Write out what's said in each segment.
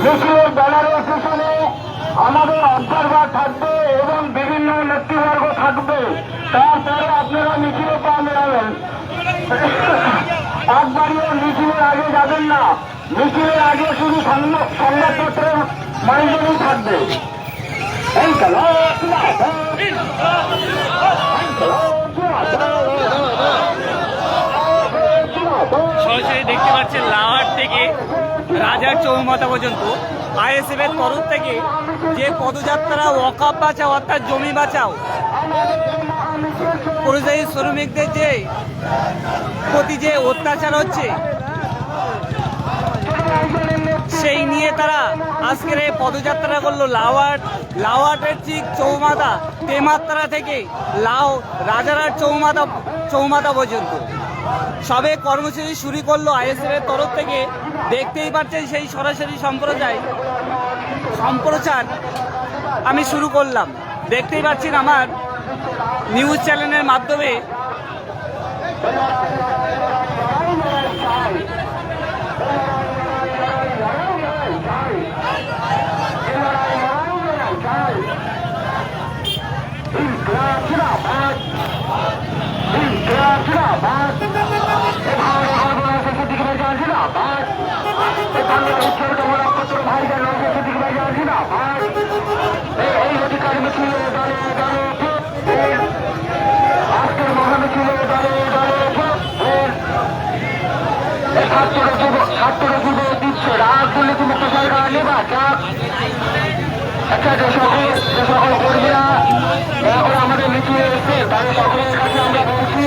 মিছিলের ব্যানারের পিছনে আমাদের অবজারভার থাকবে এবং বিভিন্ন নেতৃবর্গ থাকবে। তারপরে আপনারা মিছিলে পা মেলাবেন। একবারও মিছিলের আগে যাবেন না। মিছিলের আগে শুধু সংবাদপত্রের মানুষজনই থাকবে। এই চলো সরাসরি দেখতে পাচ্ছেন লাহার থেকে রাজার চৌমাথা পর্যন্ত আইএসএফ এর তরফ থেকে যে পদযাত্রা ওয়াকফ বাঁচাও অর্থাৎ জমি বাঁচাও, পরিযায়ী শ্রমিকদের যে প্রতি যে অত্যাচার হচ্ছে সেই নিয়ে তারা আজকের এই পদযাত্রা করলো লাওয়াটের ঠিক চৌমাথা তেমাত্রা থেকে রাজারার চৌমাথা পর্যন্ত। সবে কর্মসূচি শুরু করলো আইএসএফ এর তরফ থেকে। দেখতেই পাচ্ছেন সেই সরাসরি সম্প্রচার আমি শুরু করলাম। দেখতেই পাচ্ছেন আমার নিউজ চ্যানেলের মাধ্যমে। রাজনীতি মুক্ত সরকার নির্বাচন একটা যে সকল কর্মীরা এখন আমাদের মিছিলে এসছে তাদের সকলের কাছে আমরা বলছি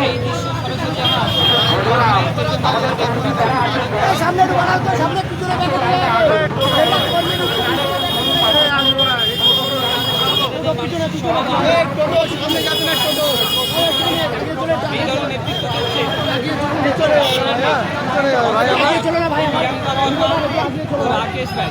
রাকেশ ভাই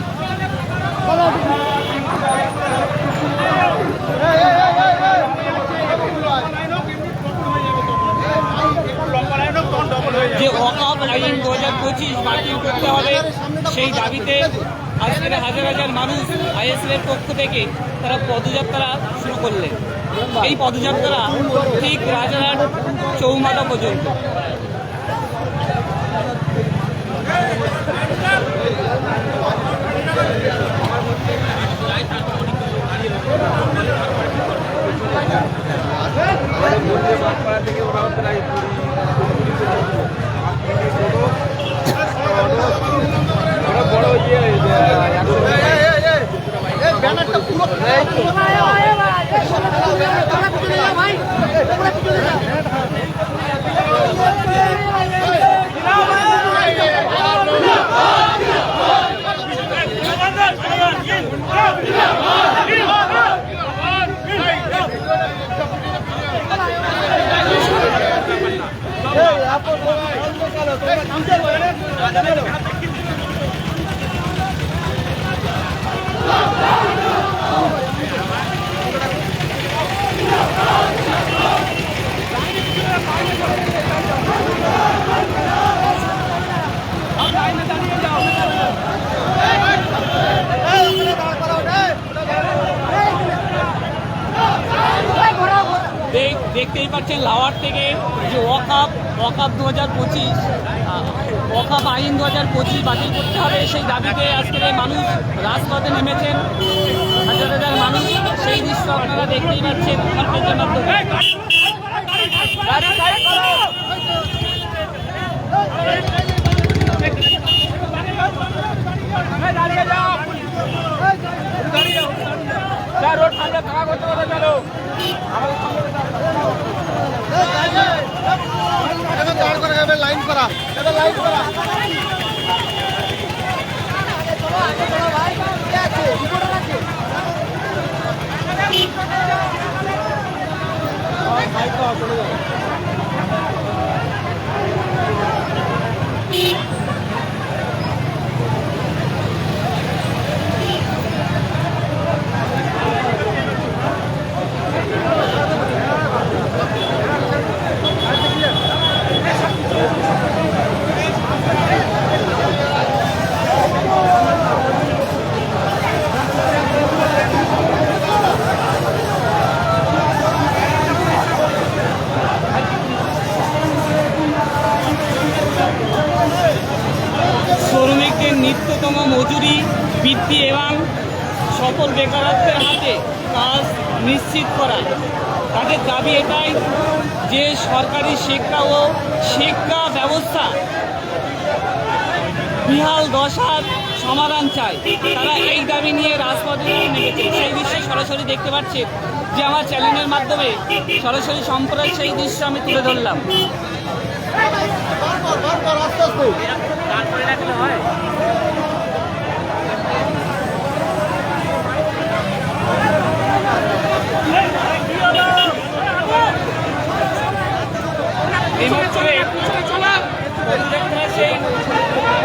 যে ওয়াকফ আইন 2025 বাতিল করতে হবে সেই দাবিতে আজকের হাজার হাজার মানুষ আইএসএফ এর পক্ষ থেকে তারা পদযাত্রা শুরু করলেন। এই পদযাত্রা ঠিক রাজারহাট চৌমাথা পর্যন্ত। বড় ব্যানারটা পুরো দেখতেই পাচ্ছেন লাওয়ার থেকে যে ওয়াকফ 2025 ওয়াকফ আইন 2025 বাতিল করতে হবে সেই দাবিতে আজকের এই মানুষ রাজপথে নেমেছেন। হাজার হাজার মানুষ সেই দৃশ্য আপনারা দেখতেই পাচ্ছেন আপনাদের মাধ্যমে। রোড সামনে থাকা করতে হবে চলো লাইন করা লাইন করা চলে যাবে। নিত্যতম মজুরি বৃদ্ধি এবং সকল বেকারত্বের হাতে কাজ নিশ্চিত করা। তাদের দাবি এটাই যে সরকারি শিক্ষা ব্যবস্থা বিহাল দশার সমাধান চায়। তারা এই দাবি নিয়ে রাজপথে নেমেছে। সেই দৃশ্য সরাসরি দেখতে পাচ্ছেন যে আমার চ্যানেলের মাধ্যমে সরাসরি সম্প্রদায় সেই দৃশ্য আমি তুলে ধরলাম। তারপরে রাখলে হয়।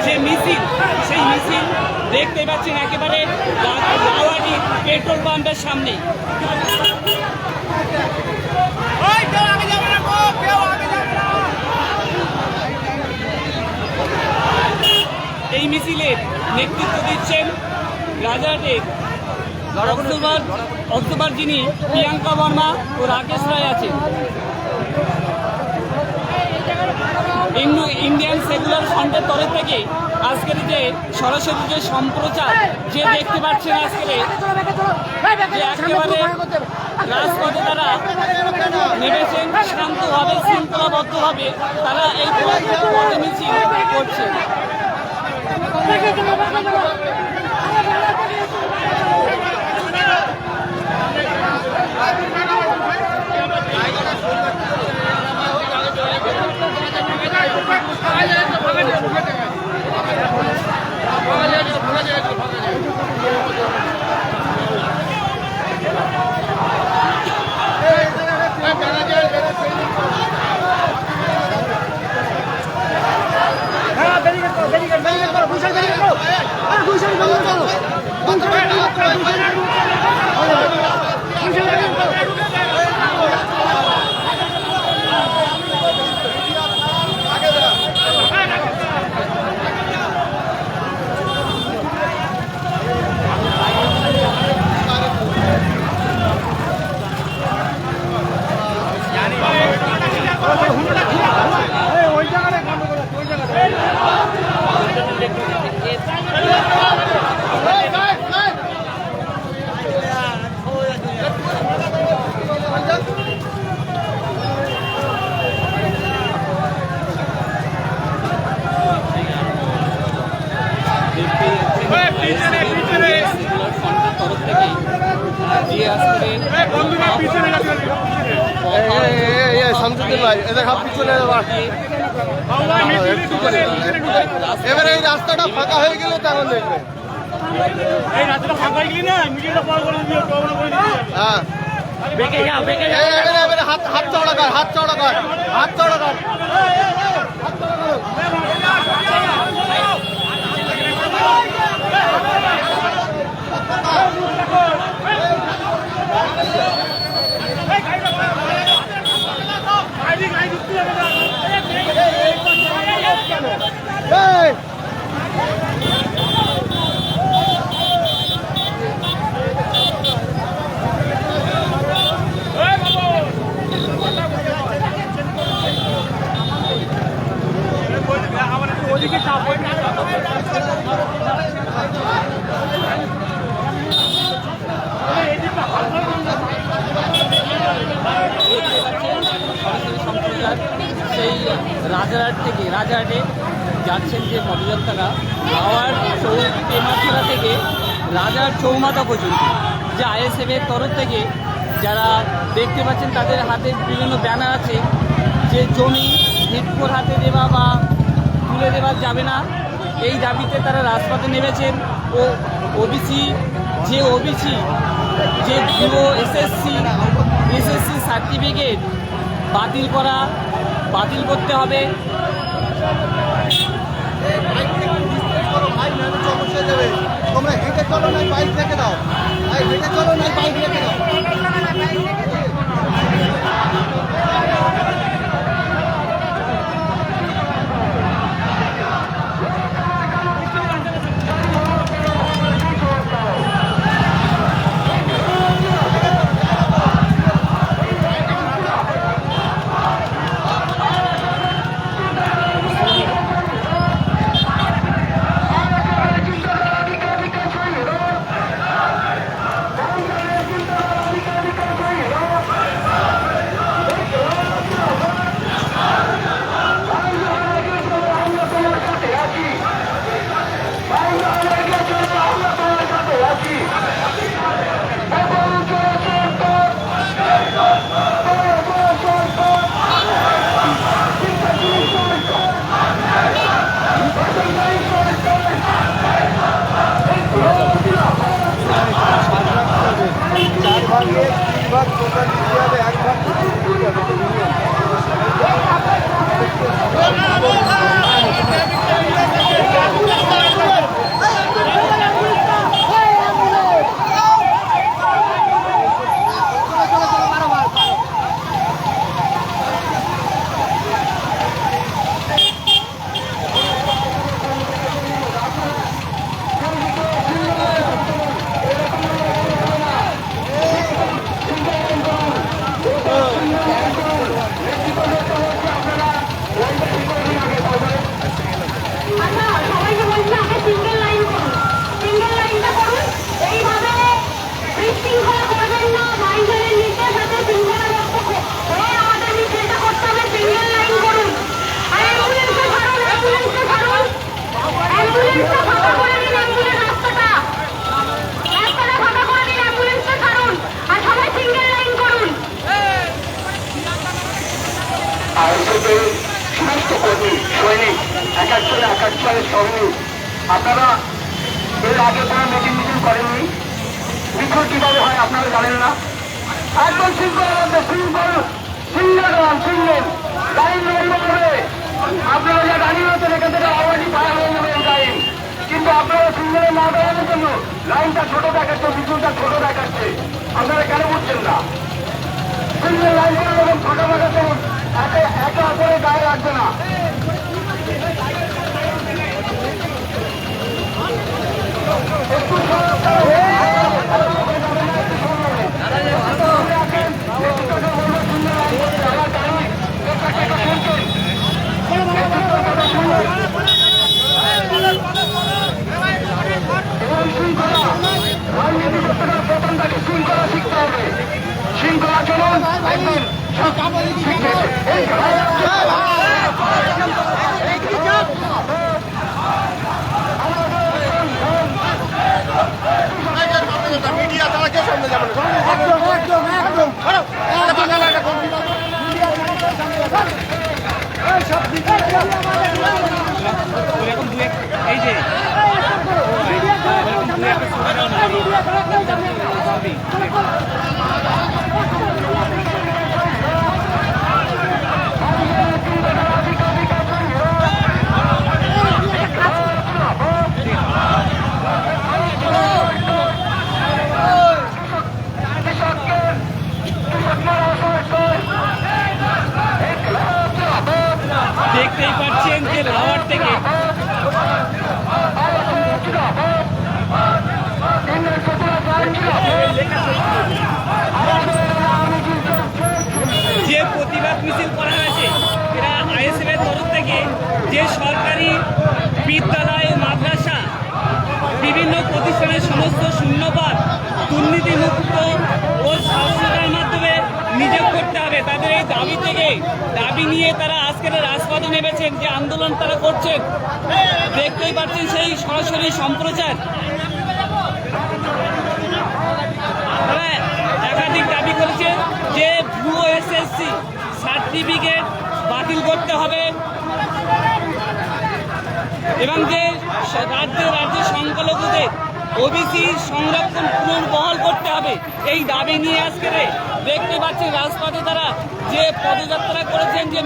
সেই মিছিল দেখতে পাচ্ছেন একেবারে লাওয়াটি পেট্রোল পাম্পের সামনে। এই মিছিলের নেতৃত্ব দিচ্ছেন রাজারহাটের অক্টোবর যিনি প্রিয়াঙ্কা বর্মা ও রাকেশ রায় আছেন। ইন্ডিয়ান সেকুলার ফ্রন্টের তরফ থেকে আজকের যে সরাসরি যে সম্প্রচার যে দেখতে পাচ্ছেন আজকের যে একেবারে রাজপথে তারা নেমেছেন শান্তভাবে শৃঙ্খলাবদ্ধভাবে তারা এই পথে মিছিল করছেন। এবারে এই রাস্তাটা ফাঁকা হয়ে গেলে তখন দেখবে এই রাস্তাটা ফাঁকা হয়ে গেলে না মিডিয়াটা পর করে দিও হ্যাঁ এবারে হাত চওড়া কর হাত চওড়া কর হাত চওড়া কর ওদিকে চাপ সেই রাজারহাটে যাচ্ছেন যে পদযাত্রারা লাওয়ার টেমারছড়া থেকে রাজার চৌমাথা পর্যন্ত যে আইএসএফের তরফ থেকে যারা দেখতে পাচ্ছেন তাদের হাতে বিভিন্ন ব্যানার আছে যে জমি হিটকোর হাতে দেওয়া বা তুলে দেওয়া যাবে না। এই দাবিতে তারা রাজপথে নেমেছেন ও ওবিসি যে ভুয়ো এসএসসি সার্টিফিকেট বাতিল করতে হবে। তোমরা হেঁটে চলো না বাইক রেখে দাও হেঁটে চলো না বাইক রেখে দাও স্বেচ্ছায় শ্রমিক, আপনারা এর আগে কোনো মিটিং করেননি। মিছিল কিভাবে হয় আপনারা জানেন না? একদম সিঙ্গেল লাইন লম্বা করে আপনারা যা দাঁড়িয়ে হচ্ছেন এখান থেকে অলরেডি পার হয়ে যাবে এই লাইন, কিন্তু আপনারা সিঙ্গেলে না দাঁড়ানোর জন্য লাইনটা ছোট দেখাচ্ছে, মিছিলটা ছোট দেখাচ্ছে। আপনারা কেন বুঝছেন না? সিঙ্গেল লাইন করে যখন ছোট দেখাচ্ছে একে অপরের গায়ে রাখবে না। শৃঙ্খলা শিখতে হবে, শৃঙ্খলা চলুন একদম মিডিয়া তারা কেউ সামনে যাবে না। এরকম এই যে এরকম একটা সুবিধাও নাই। দেখতেই পাচ্ছেন যে লাওয়ার থেকে যে প্রতিবাদ মিছিল করা হয়েছে, এরা আইএসএফ এর তরফ থেকে যে সরকারি বিদ্যালয়, মাদ্রাসা, বিভিন্ন প্রতিষ্ঠানের সমস্ত শূন্যপদ দুর্নীতিমুক্ত ও স্বচ্ছতার মাধ্যমে নিয়োগ করতে হবে, তাদের এই দাবি নিয়ে তারা আজকের রাজপথে নেমেছেন। যে আন্দোলন তারা করছেন দেখতেই পাচ্ছেন, সেই সরাসরি সম্প্রচার। তারা একাধিক দাবি করেছে যে ভুয়ো এসএসসি সার্টিফিকেট বাতিল করতে হবে এবং যে রাজ্য সংখ্যালঘুদের ওবিসি সংরক্ষণ পুনর্বহাল করতে হবে, এই দাবি নিয়ে আজকে দেখতে পাচ্ছেন রাজপথে তারা যে পদযাত্রা করেছেন, যে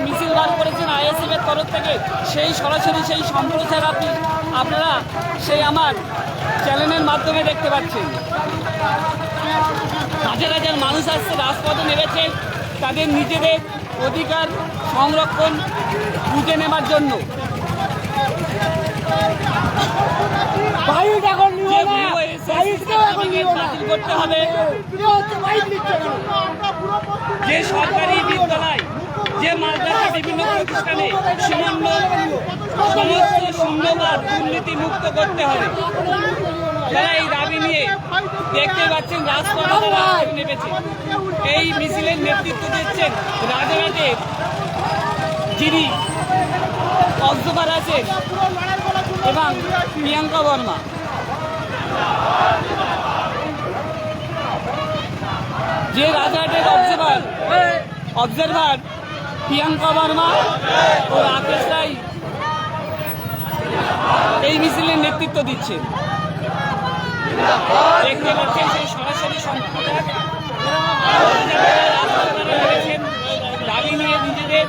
মিছিল বার করেছেন আইএসএফ এর তরফ থেকে, সেই সরাসরি সেই সম্প্রচার আপনারা সেই আমার চ্যানেলের মাধ্যমে দেখতে পাচ্ছেন। হাজার হাজার মানুষ আসছে, রাজপথে নেমেছে তাদের নিজেদের অধিকার সংরক্ষণ বুঝে নেওয়ার জন্য। বাতিল করতে হবে, যে সরকারি বিদ্যালয়, যে মাদ্রাসা, বিভিন্ন প্রতিষ্ঠানে সমস্ত শূন্যবাদ দুর্নীতি মুক্ত করতে হবে। তারা এই দাবি নিয়ে দেখতে পাচ্ছেন রাজপথে নেমেছে। এই মিছিলের নেতৃত্ব দিচ্ছেন রাজারহাটের যিনি অবজারভার আছেন এবং প্রিয়াঙ্কা বর্মা। যে রাজারহাটের অবজারভার প্রিয়াঙ্কা বর্মা ও রাকেশ রায় এই মিছিলের নেতৃত্ব দিচ্ছেন। দেখতে পাচ্ছেন সেই সরাসরি সম্প্রচার দাবি নিয়ে নিজেদের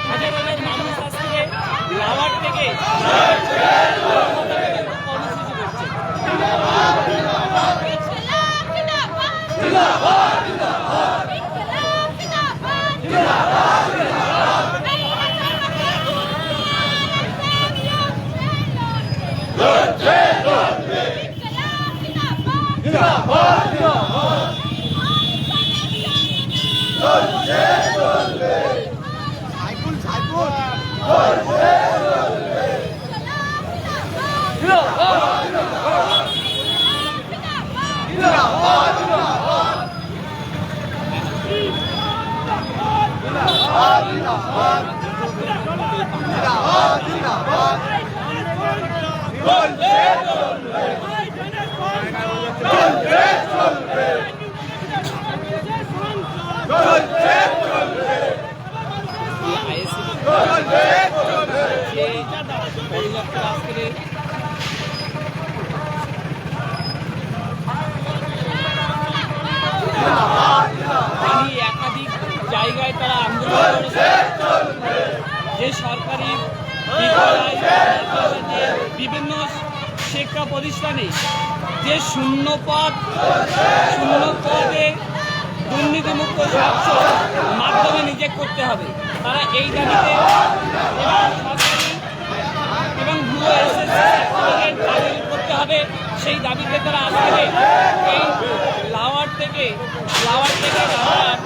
হাজার হাজার মানুষ আসছে লাওয়ার থেকে কর্মসূচি করছে। পদযাত্রা আজকে তিনি একাধিক জায়গায় তারা আন্দোলন করেছে যে সরকারি বিদ্যালয়, মাদ্রাসাতে, বিভিন্ন শিক্ষা প্রতিষ্ঠানে যে শূন্য পদে দুর্নীতিমুক্ত স্বচ্ছ মাধ্যমে নিজে করতে হবে। তারা এই দাবিতে সরকারি এবং ভুয়ো এসএসসি সার্টিফিকেট বাতিল করতে হবে, সেই দাবিতে তারা আজকে এই লাওয়ার থেকে রাজারহাট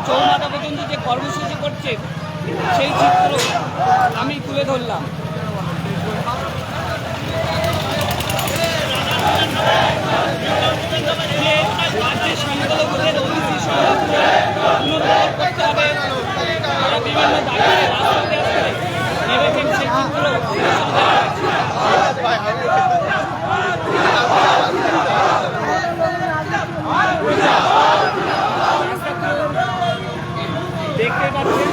চৌমাথা পর্যন্ত যে কর্মসূচি করছে সেই চিত্র আমি তুলে ধরলাম। যে রাজ্যের সংখ্যালঘুদের অতিথি পুনরুদ্ধার করতে হবে, তারা বিভিন্ন দাবিতে রাজপথে আসলে নেমেছেন, সেই চিত্র দেখতে পাচ্ছেন।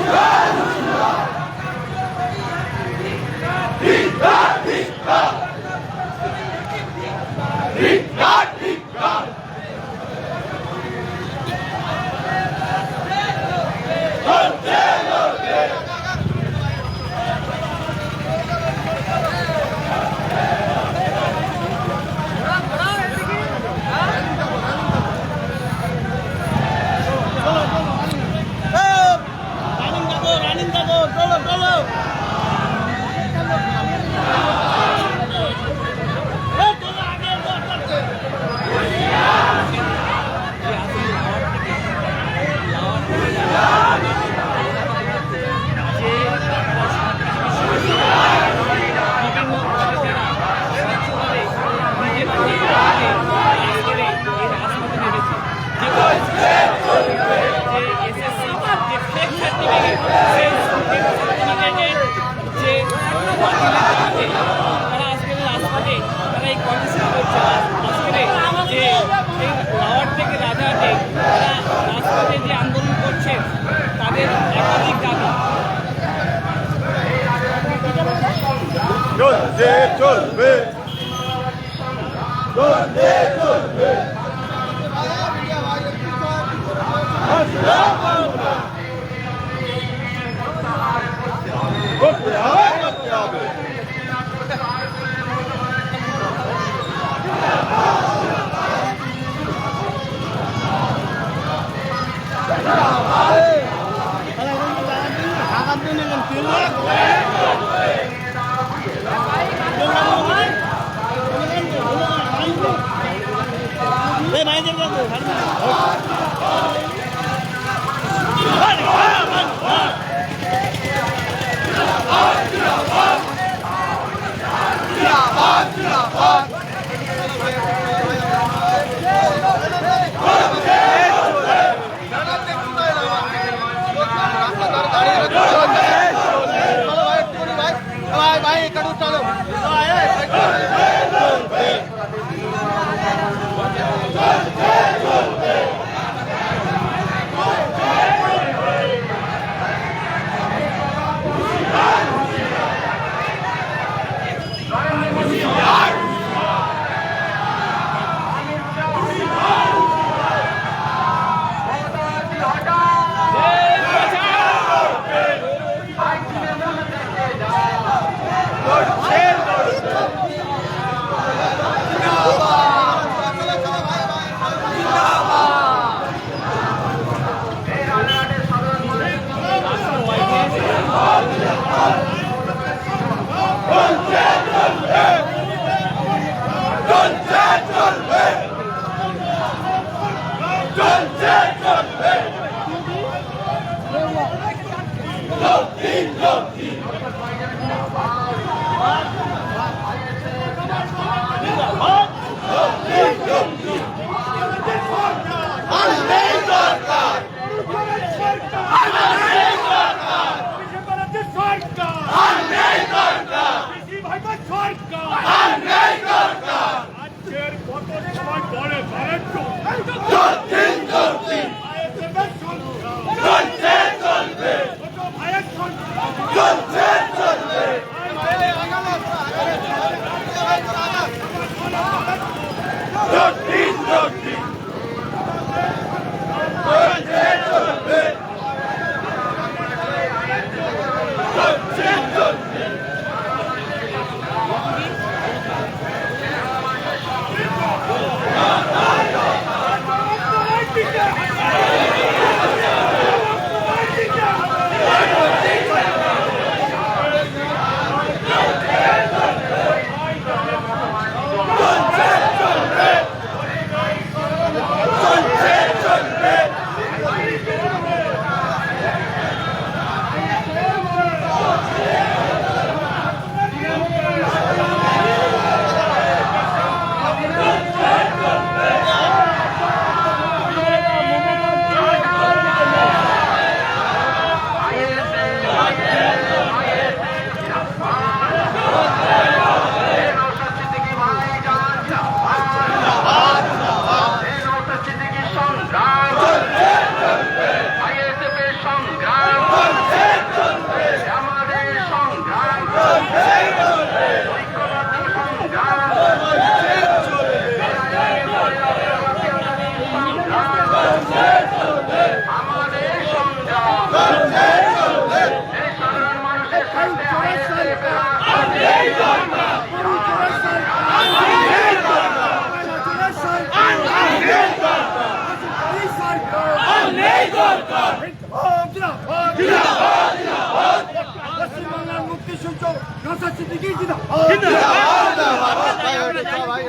পশ্চিমবাংলার মুক্তি সূচক নওশাদ সিদ্দিকী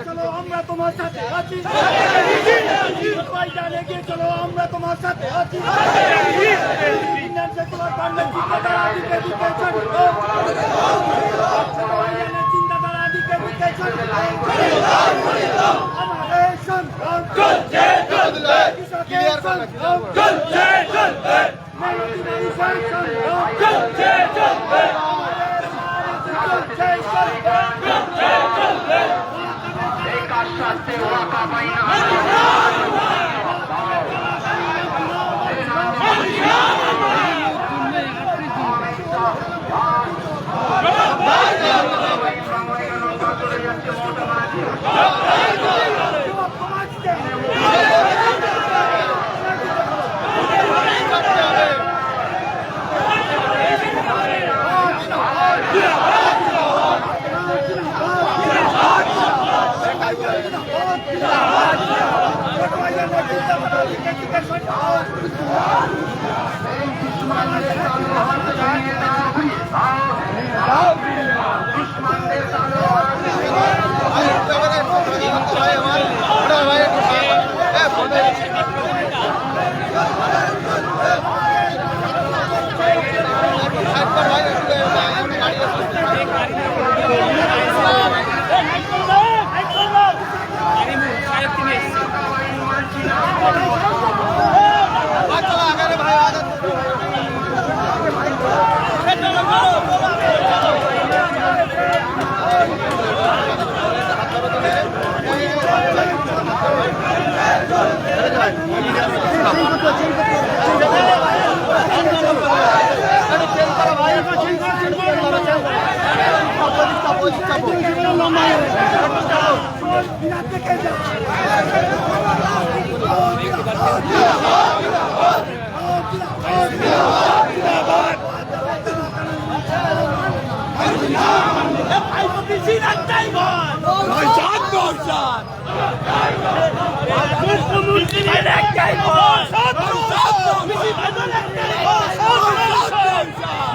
চলো আমরা তোমার সাথে আছি, সবাই জানে গিয়ে চলো আমরা তোমার সাথে আছি। ইন্ডিয়ান সেকুলার পার্লামেন্ট চিন্তাধারা দিকে দিকে চলো, সবাই জানে চিন্তাধারা দিকে দিকে চলো। আমাদের সংগ্রাম চলছে চলবে, কৃষকের সংগ্রাম চলছে চলবে, মেহনতি মানুষের সংগ্রাম চলছে চলবে, চলছে চলবে, চলছে চলবে। এই কাজ সাথে ওয়াকা পাইনা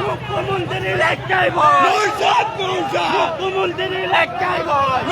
মুখ্যমন্ত্রীর একটাই ভয়, মুখ্যমন্ত্রীর একটাই ভয়।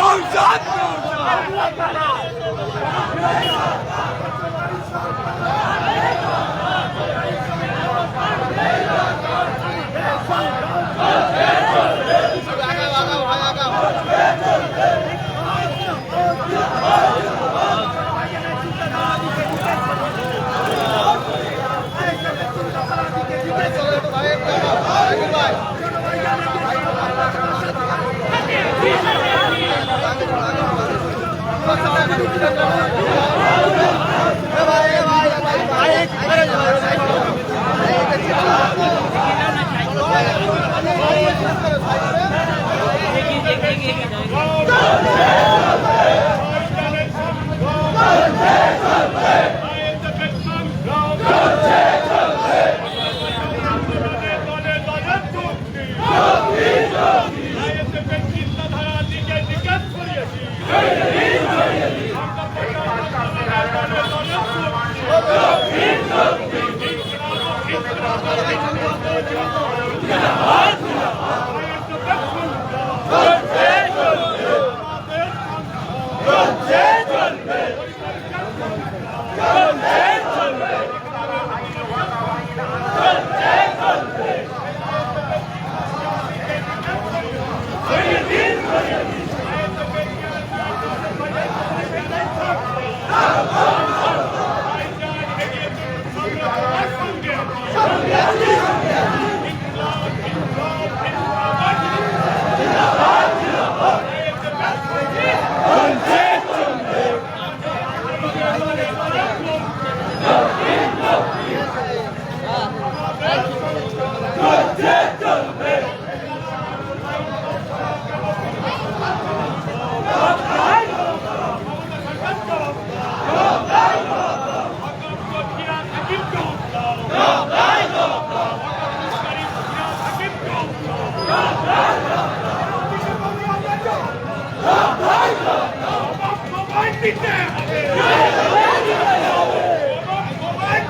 দিতে হবে প্রমাণ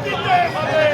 দিতে হবে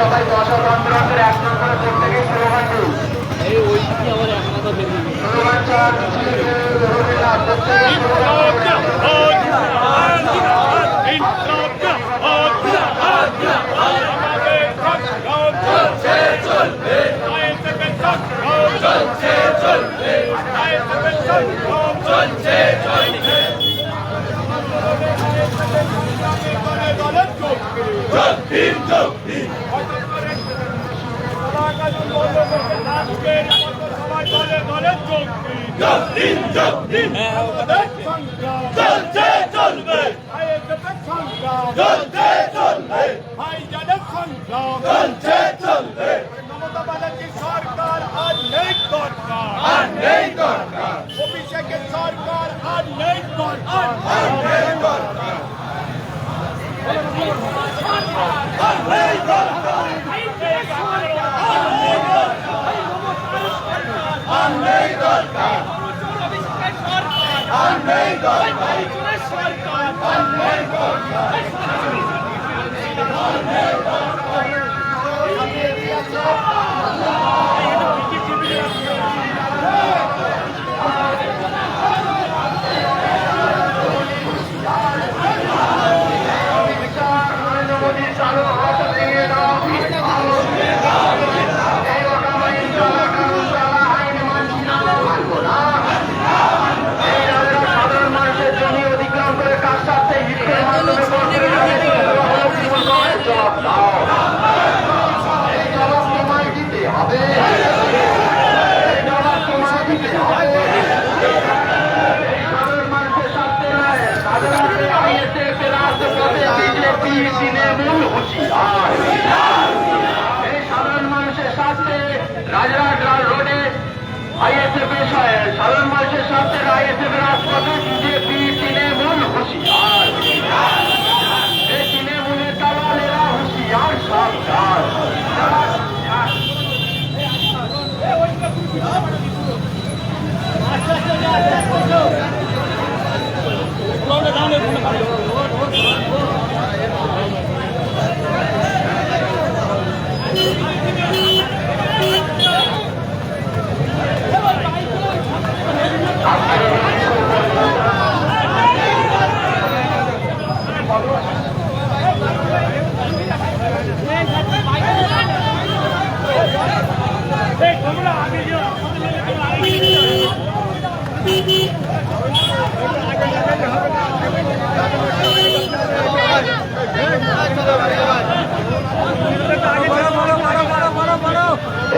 সবাই গণতন্ত্রের এক নম্বরে প্রত্যেকে স্লোগান দিন। স্লোগান চার প্রত্যেকে মমতা ব্যানার্জি সরকার আর নেই দরকার, অভিষেকের সরকার আর নেই দরকার। সাধারণ মানুষের স্বার্থে রাজরাট রোডে আইএসএফ সাধারণ মানুষের স্বার্থে আইএসএফ রাজপথে বিজেপি তৃণমূল হুঁশিয়ার, এই তৃণমূলের দালালেরা হুঁশিয়ার সাবধান।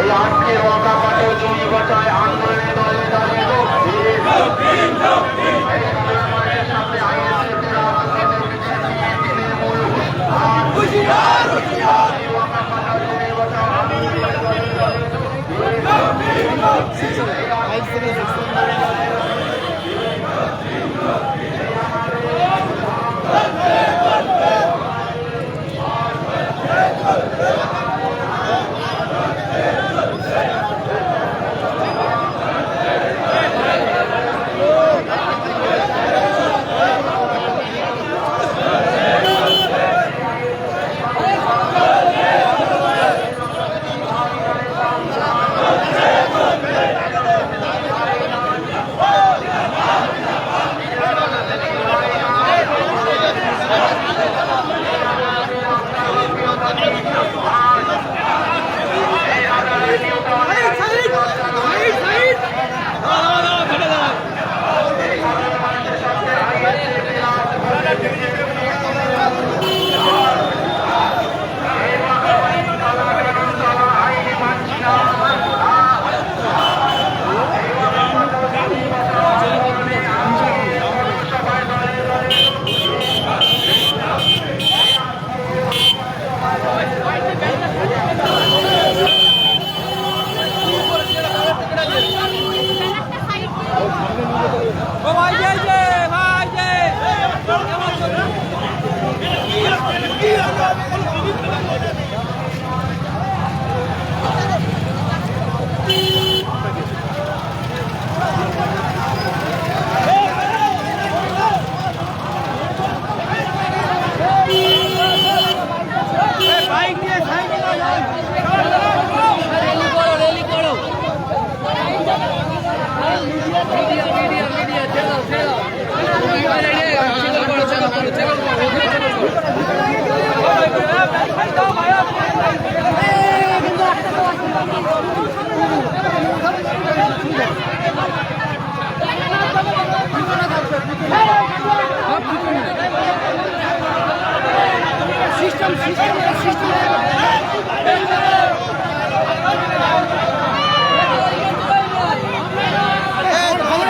এই আজকের ওয়াকাপাটে জমি বাঁচায় আন্দোলনে দলে দলে সাথে আইএসএফ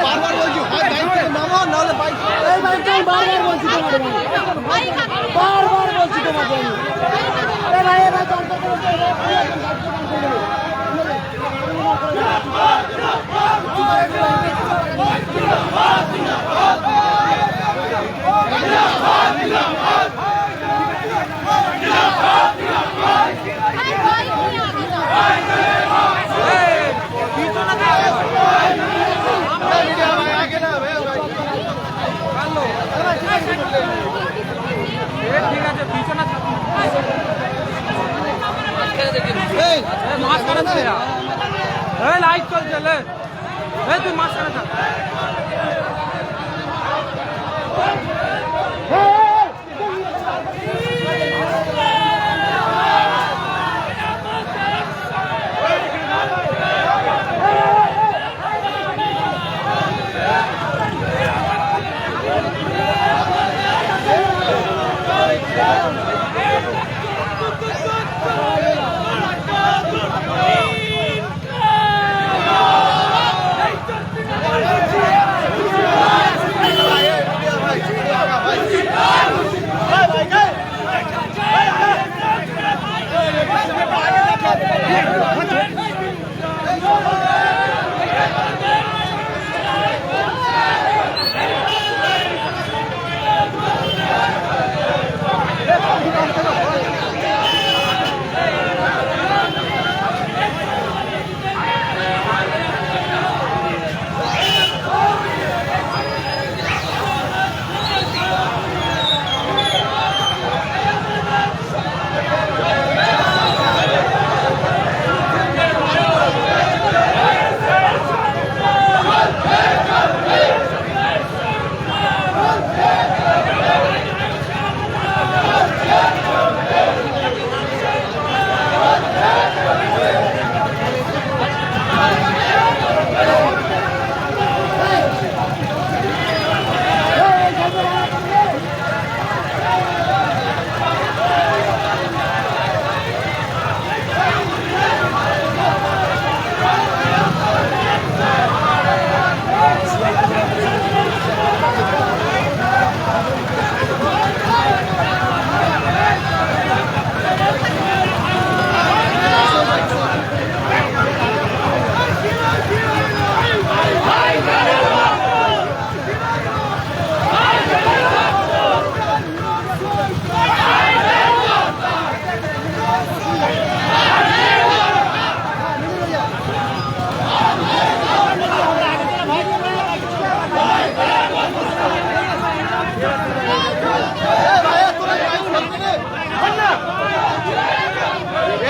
বারবার বলছি হয় বাইক থেকে নামো নাহলে বাইক বারবার বলছি তোমাদের বারবার বলছি তোমাদের ভাই এবার ঠিক আছে পিছনে এই মাঝখানে চলে যা লাইট চলছে তুই মাঝখানে থাক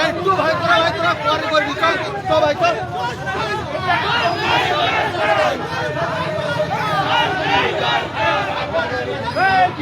একটু ভাই তোরা পরে করবি তো ভাই কর ভাই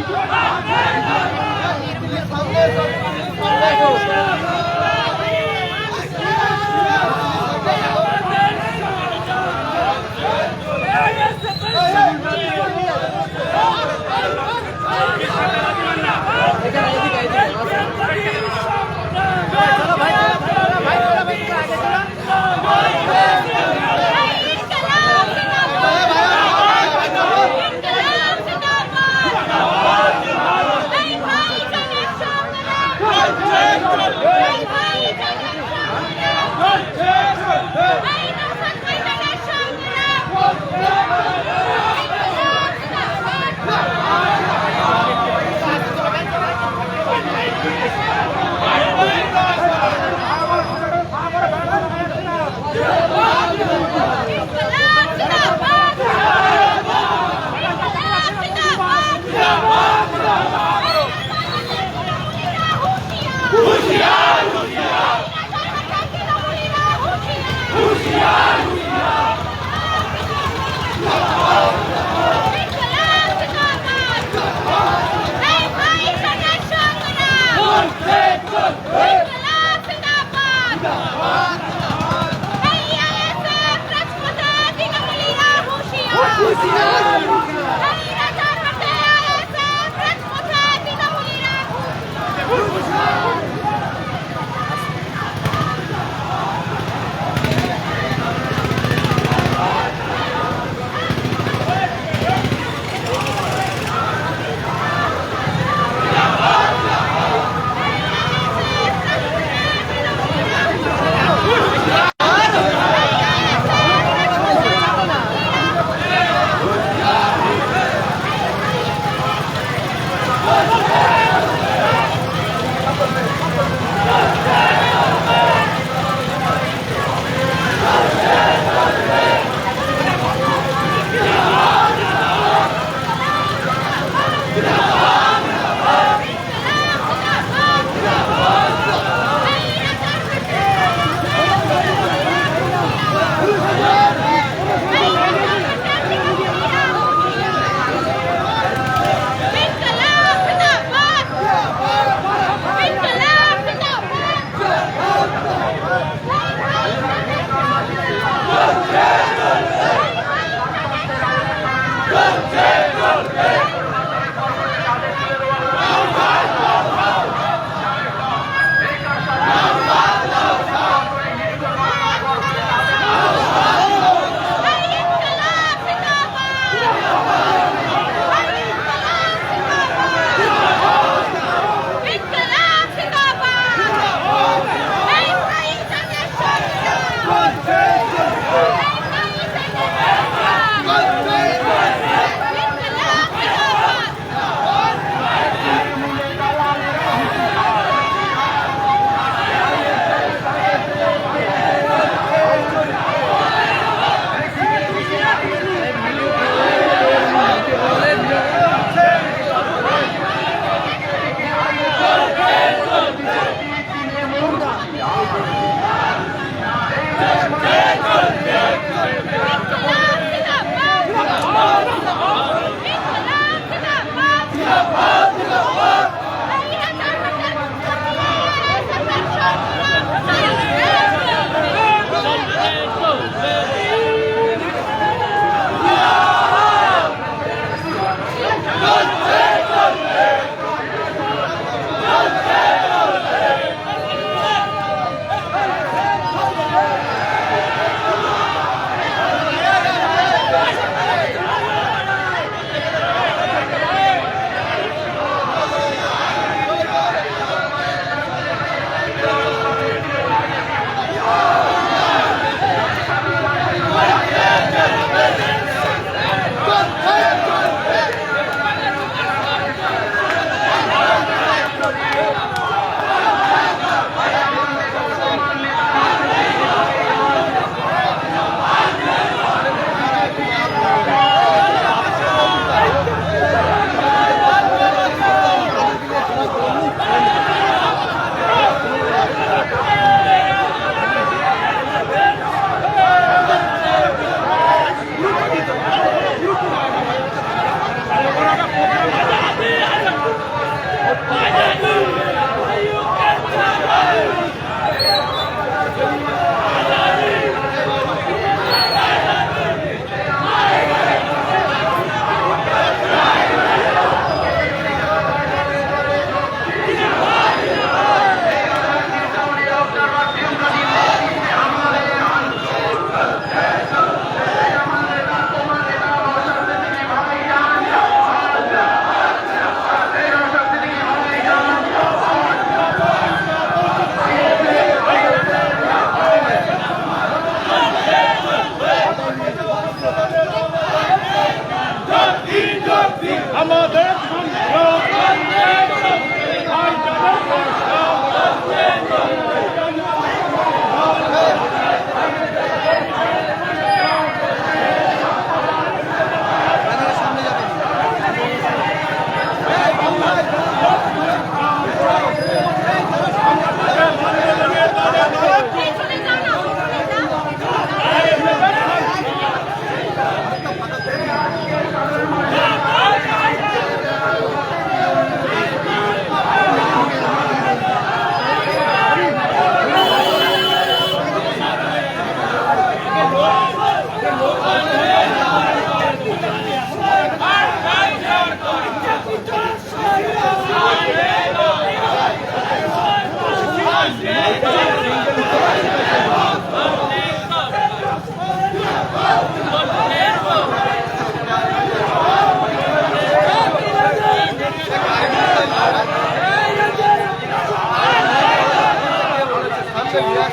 মানছি না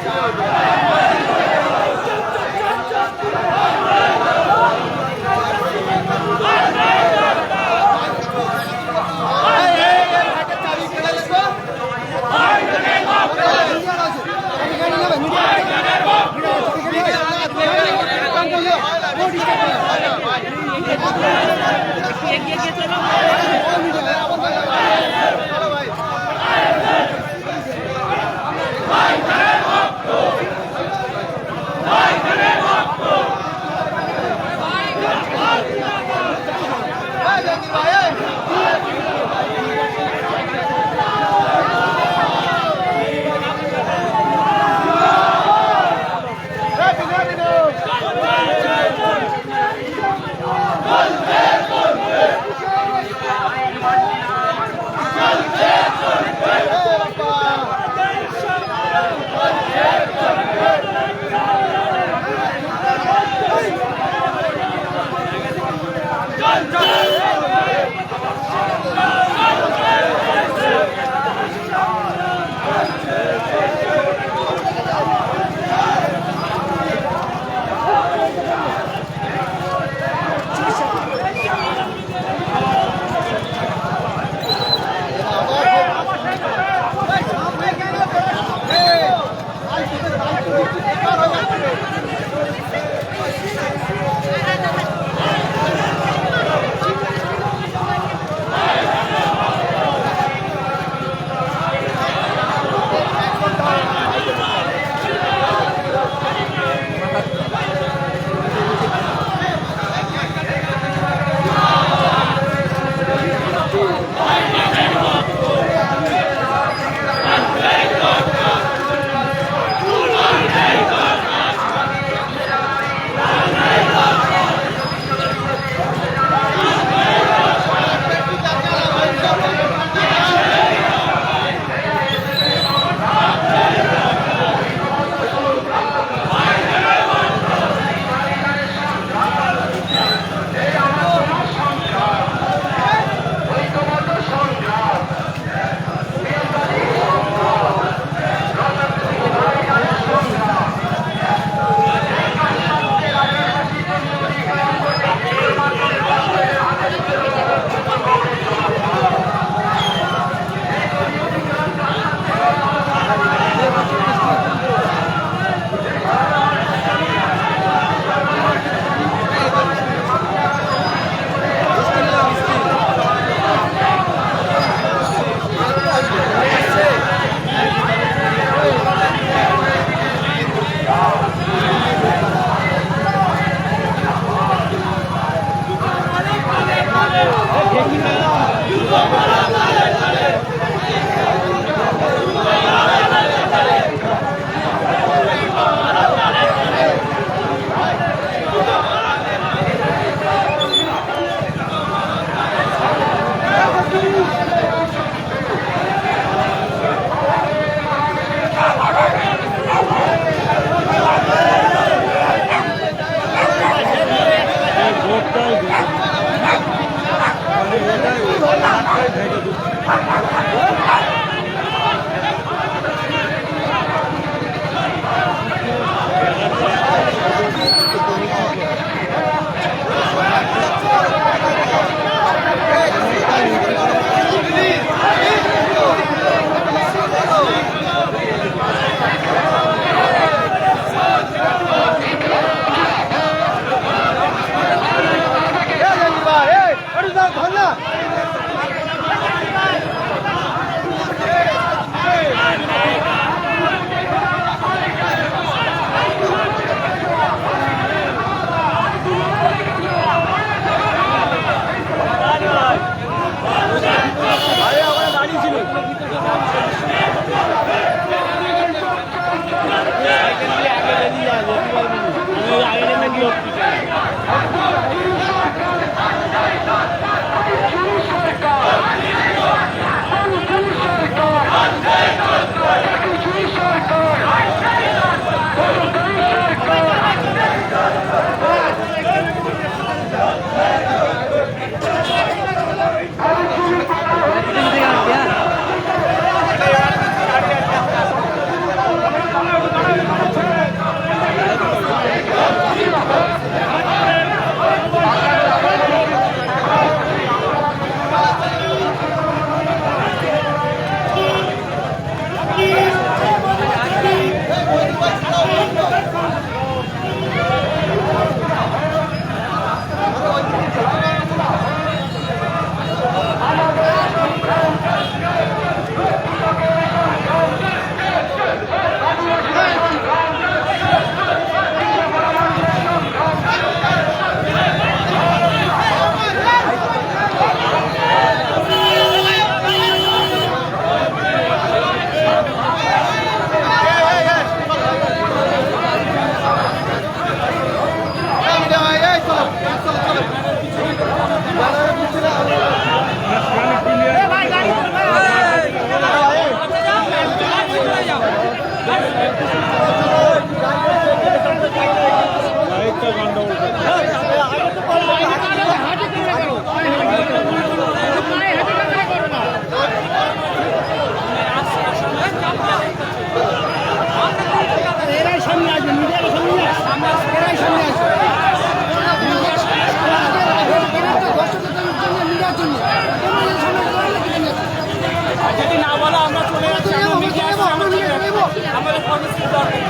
যা বলো আমরা চলে যাচ্ছি, আমরা মিডিয়া আসছি, আমরা চলে যাচ্ছি। আমাদের কর্মসূচি দরকার নেই।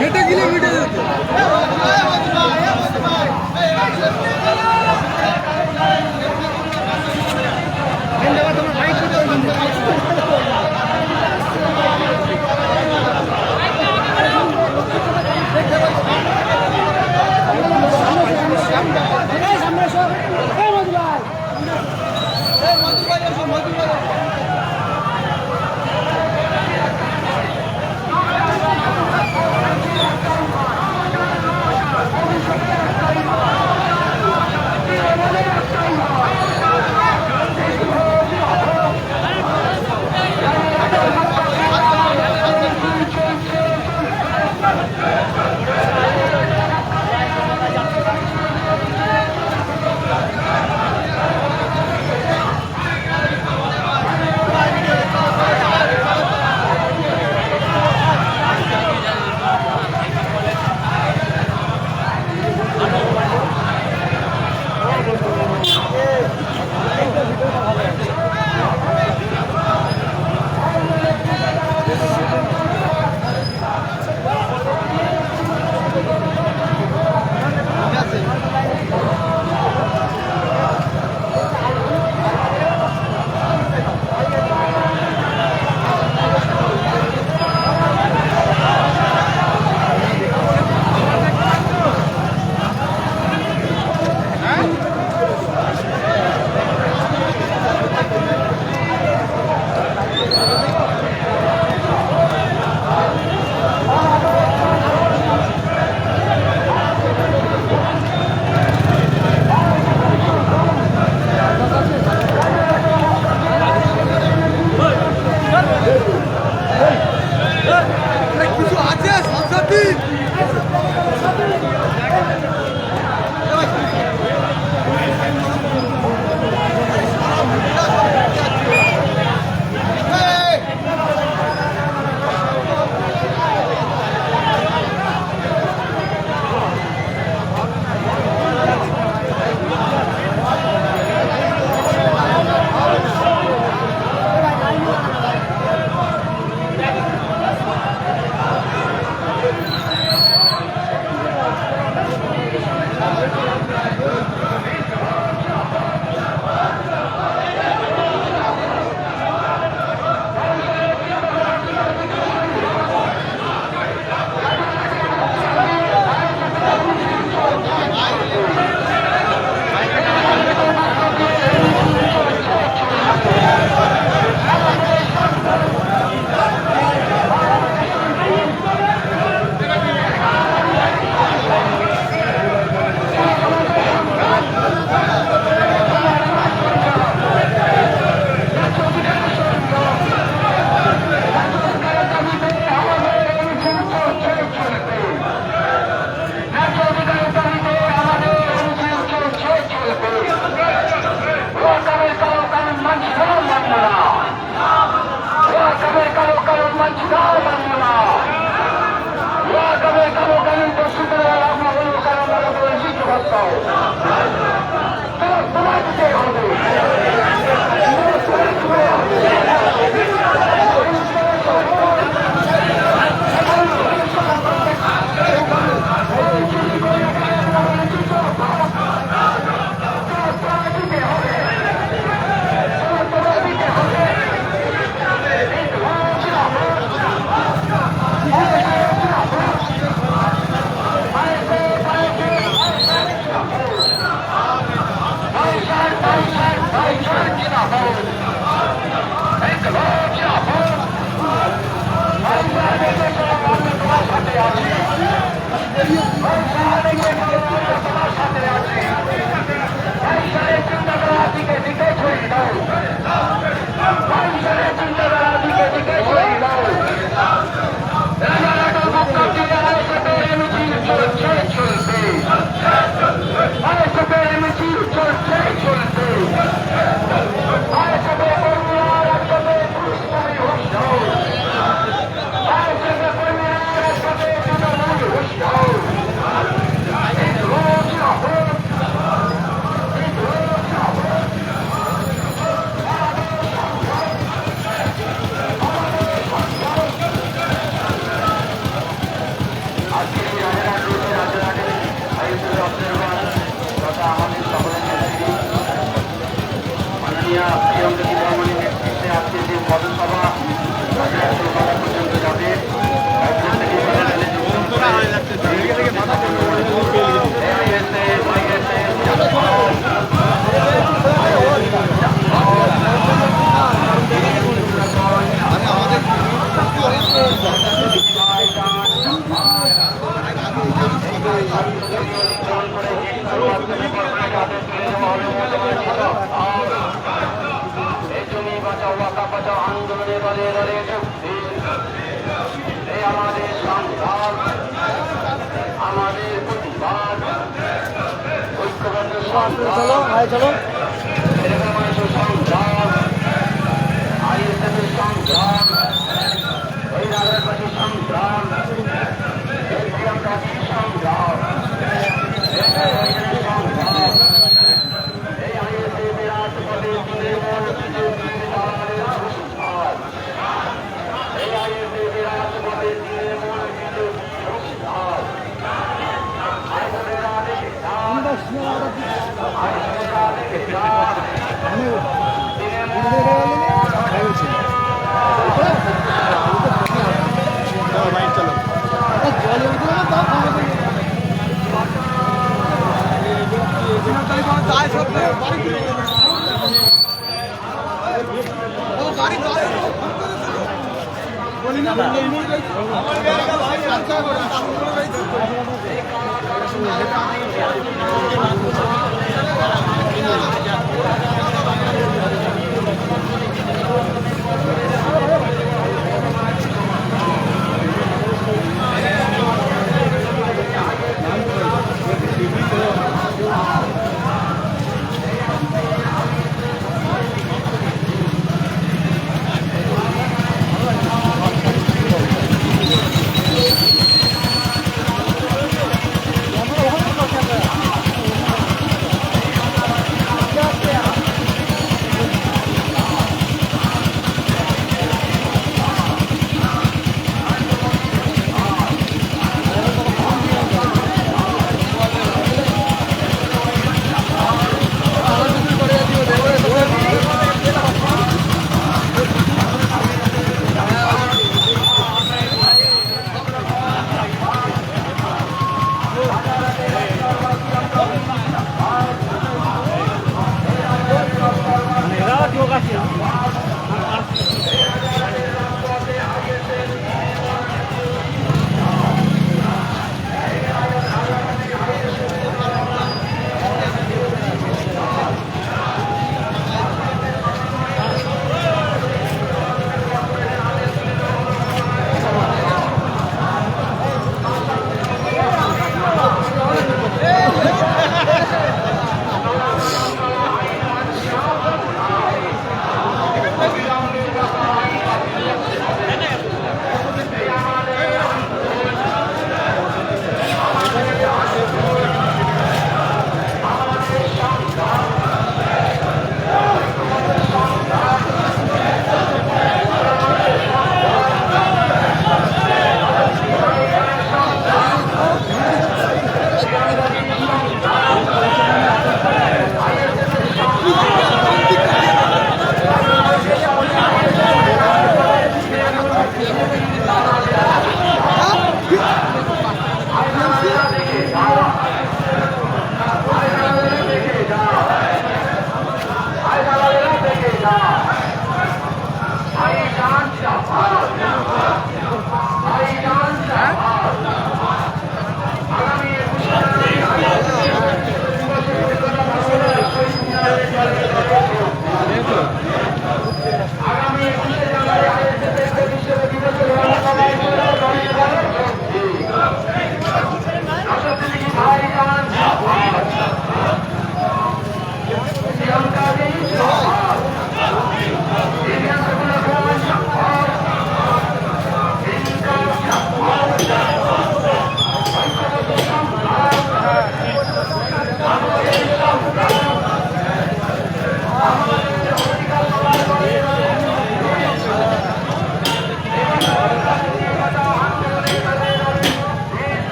হেঁটে গেলে ভিডিও যেত এই জমি বাঁচাও ওয়াকা বাঁচাও আন্দোলনে দলে দলে এই আমাদের সংগ্রাম আমাদের প্রতিবাদ ঐক্যবদ্ধ সংগ্রাম সংগ্রাম আইএসএফের সংগ্রাম ওই রাজাবাসী সংগ্রাম সংগ্রাম সংগ্রাম এই আইএসএফের রাজপথে তৃণমূল বিজেপির দালালের সংস্থান এই আইএসএফের রাজপথে তৃণমূল বিজেপির সংস্থান আইএসএফেরা দেখে যান আইএসএফেরা দেখে যান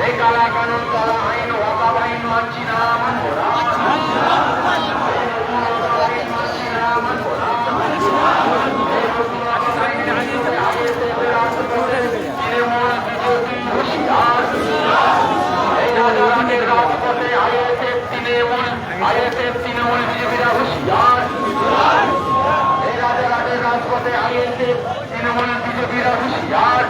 এই কালা কানুন কালা আইন ওয়াকাব আইন মানছি না মানবো না রাজপথে আইএসএফ তৃণমূল বিজেপিরা হুঁশিয়ার এই রাজারহাটের রাজপথে আইএসএফ তৃণমূল বিজেপিরা হুঁশিয়ার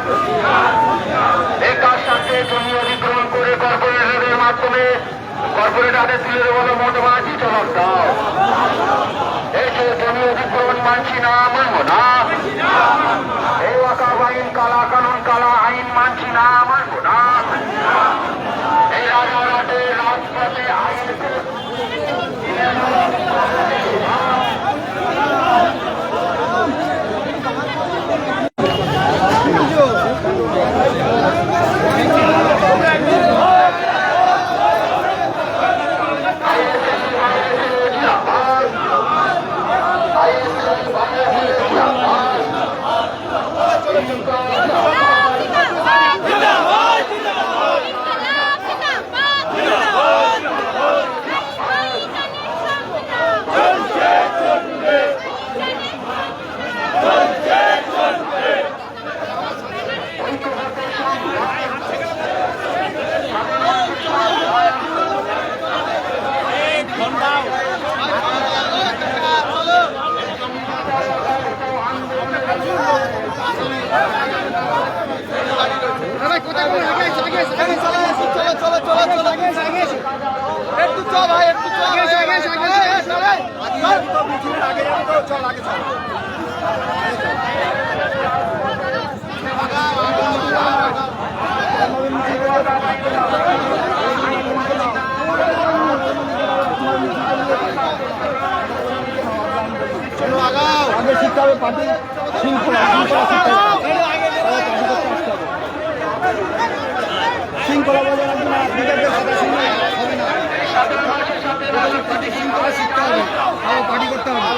বেকার স্বার্থে জমি অধিগ্রহণ করে কর্পোরেটরের মাধ্যমে কর্পোরেট হাতে তুলে দেওয়ার মোট মাঝি জবাব দাও এই যে জমি অধিগ্রহণ মানছি না মানবো না এই ওয়াকাব আইন কালা কানুন কালা আইন মানছি না মানবো না এই রাজারহাটের রাজপথে আইএসএফ একটু চল ভাই একটু চল আগে যাবো তো চল আগে চল আগে শিখতে হবে পার্টি শৃঙ্খলা শৃঙ্খলা বজায় রাখবে না লিডারদের কথা শুনলে হবে না শৃঙ্খলা শিখতে হবে আরো পার্টি করতে হবে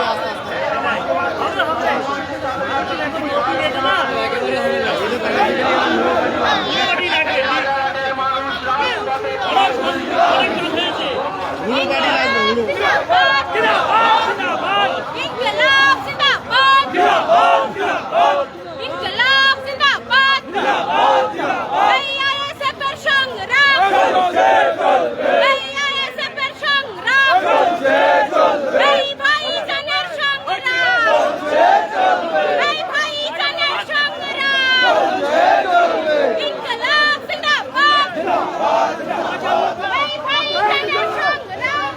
ইনকিলাব জিন্দাবাদ ইনকিলাব জিন্দাবাদ আইএসএফ এর সংগ্রাম আইএসএফ এর সংগ্রাম এই ভাইজানের সংগ্রাম এই ভাইজানের সংগ্রাম ইনকিলাব জিন্দাবাদ এই ভাইজানের সংগ্রাম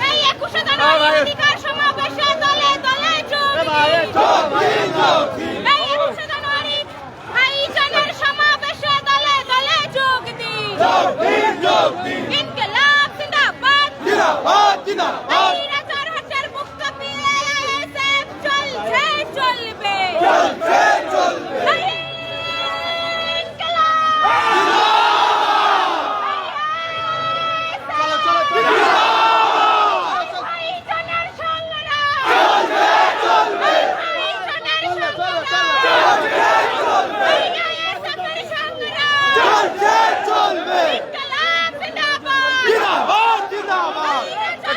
এই 21 জানুয়ারি অধিকার সমাবেশে দলে দলে যোগ দিন এই 21 জানুয়ারি ভাইজানের সমাবেশে দলে দলে যোগ দিন ইনকিলাব জিন্দাবাদ এই রাজারহাটের মুক্ত পেয়ে আইএসএফ চলছে চলবে এই ইনকিলাব ভাইজানের সংগ্রাম ভাইজানের সংগ্রাম এই আইএসএফের সংগ্রাম ইনকিলাব জিন্দাবাদ এই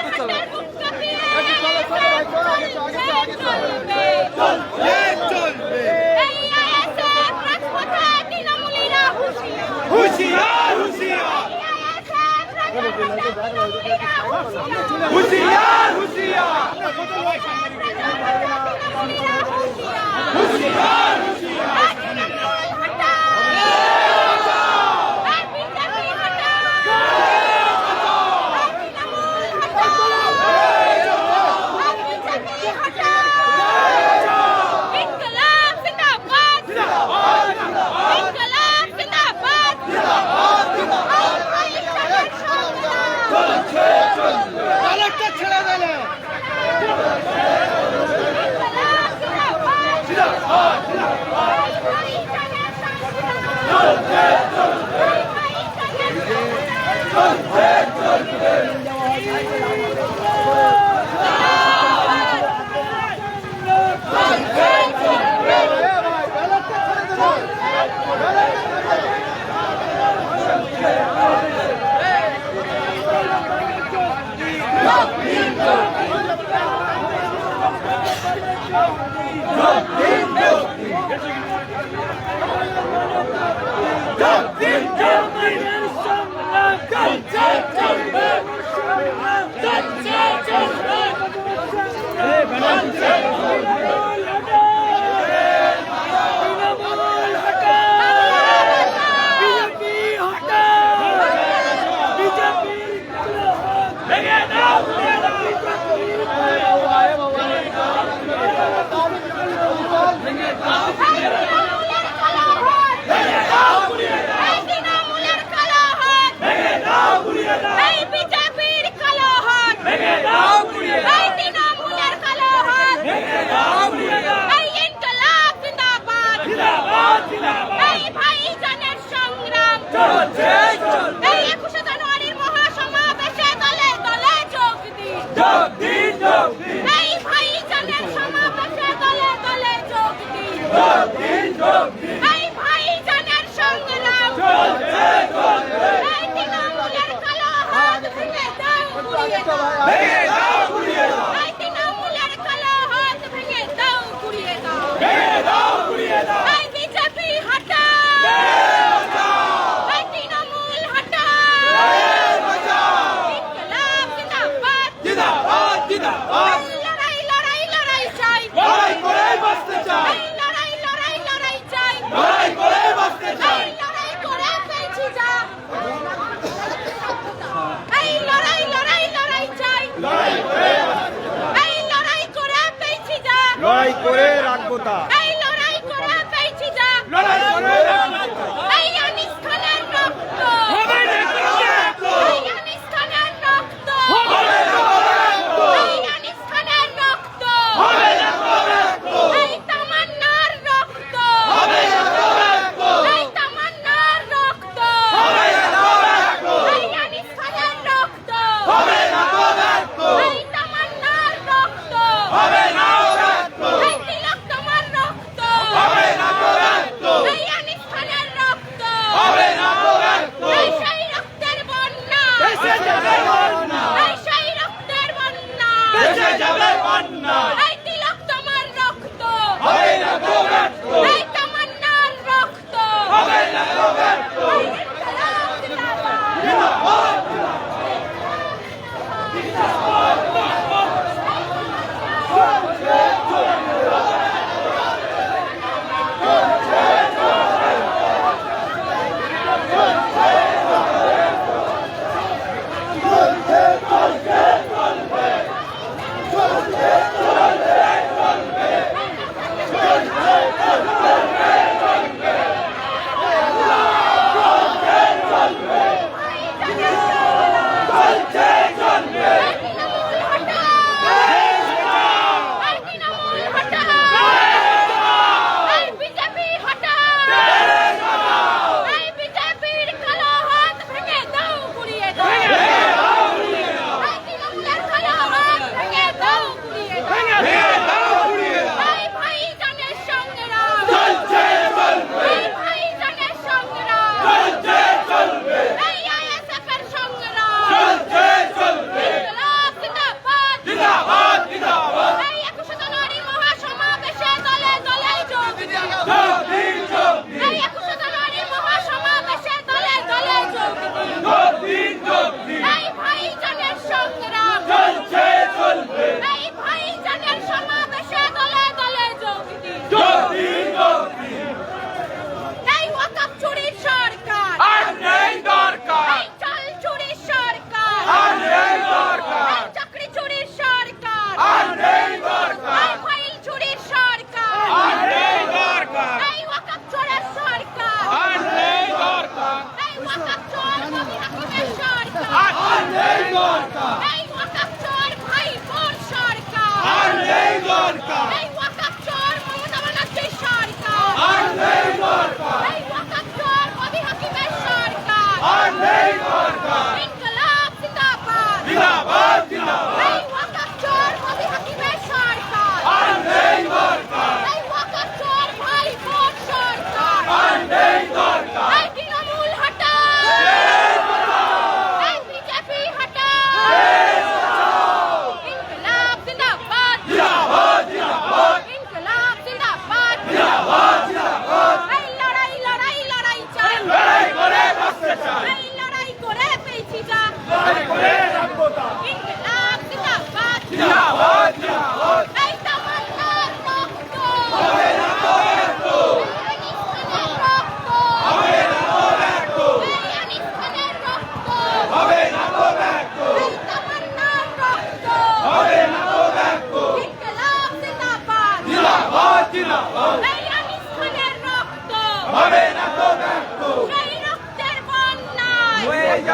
রাজারহাটের মুক্ত পেয়ে আইএসএফ চলছে এই আইএসএফ রাজপথে তৃণমূলীরা হুঁশিয়ার ইনকিলাব জিন্দাবাদ ইনকিলাব জিন্দাবাদ ছেড়ে দিলে লড়াই করে রাখবো তা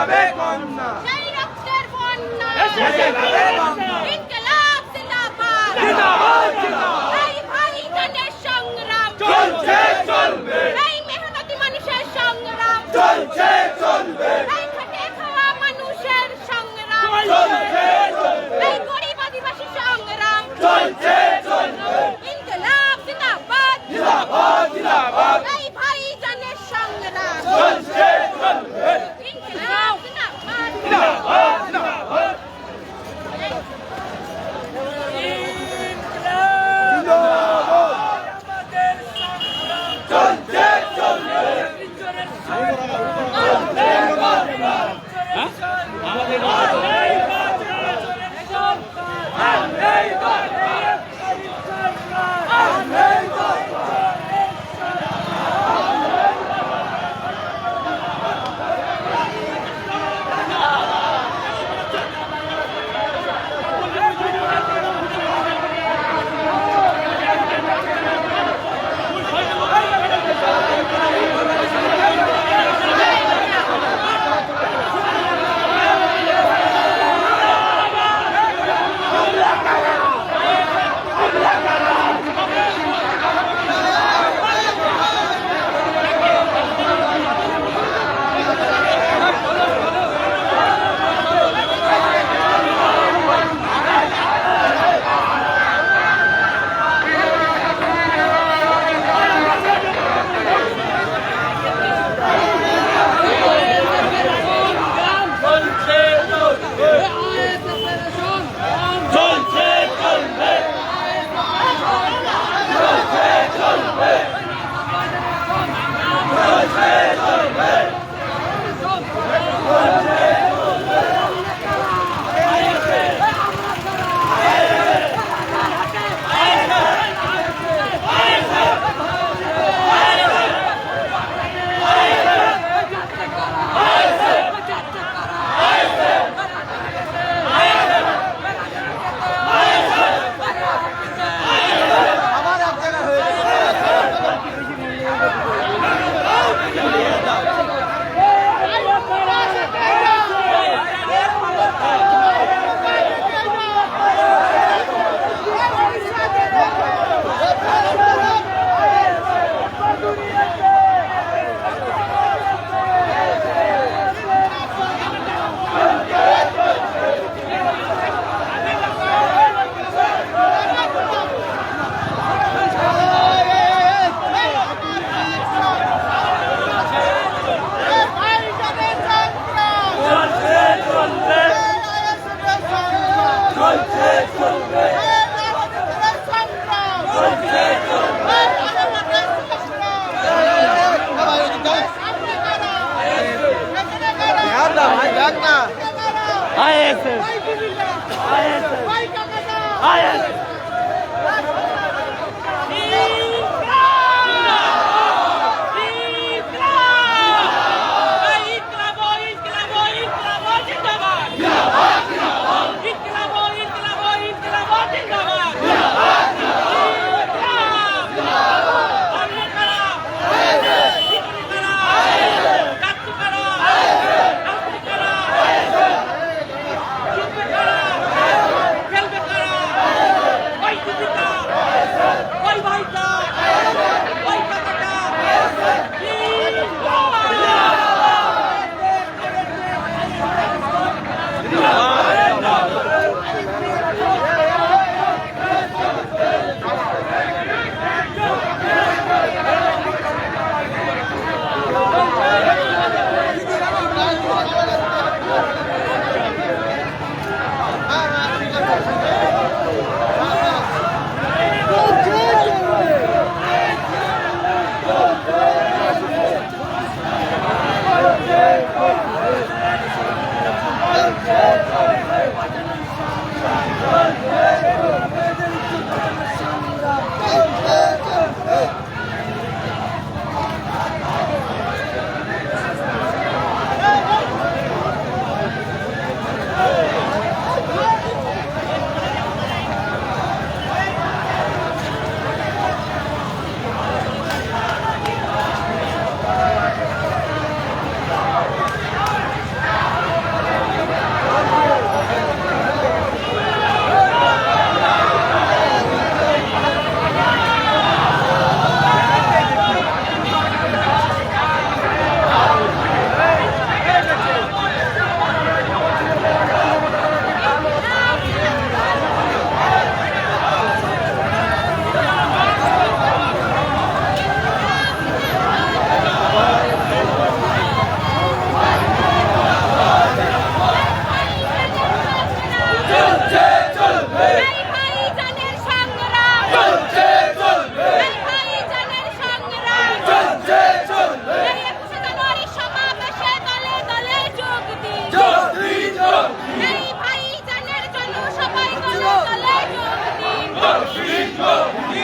যাবে কম না। সেই রক্তের বন্যা এসে যাবে কম না। ইনকিলাব জিন্দাবাদ জিন্দাবাদ জিন্দাবাদ। এই ভাইজানের সংগ্রাম চলছে চলবে। এই মেহনতি মানুষের সংগ্রাম চলছে চলবে। এই খেটে খাওয়া মানুষের সংগ্রাম চলছে চলবে। এই গরিব আদিবাসী সংগ্রাম চলছে চলবে। ইনকিলাব জিন্দাবাদ জিন্দাবাদ জিন্দাবাদ। এই ভাইজানের সংগ্রাম চলছে চলবে। ইনকিলাব জিন্দাবাদ জিন্দাবাদ জিন্দাবাদ। চলছে চলবে।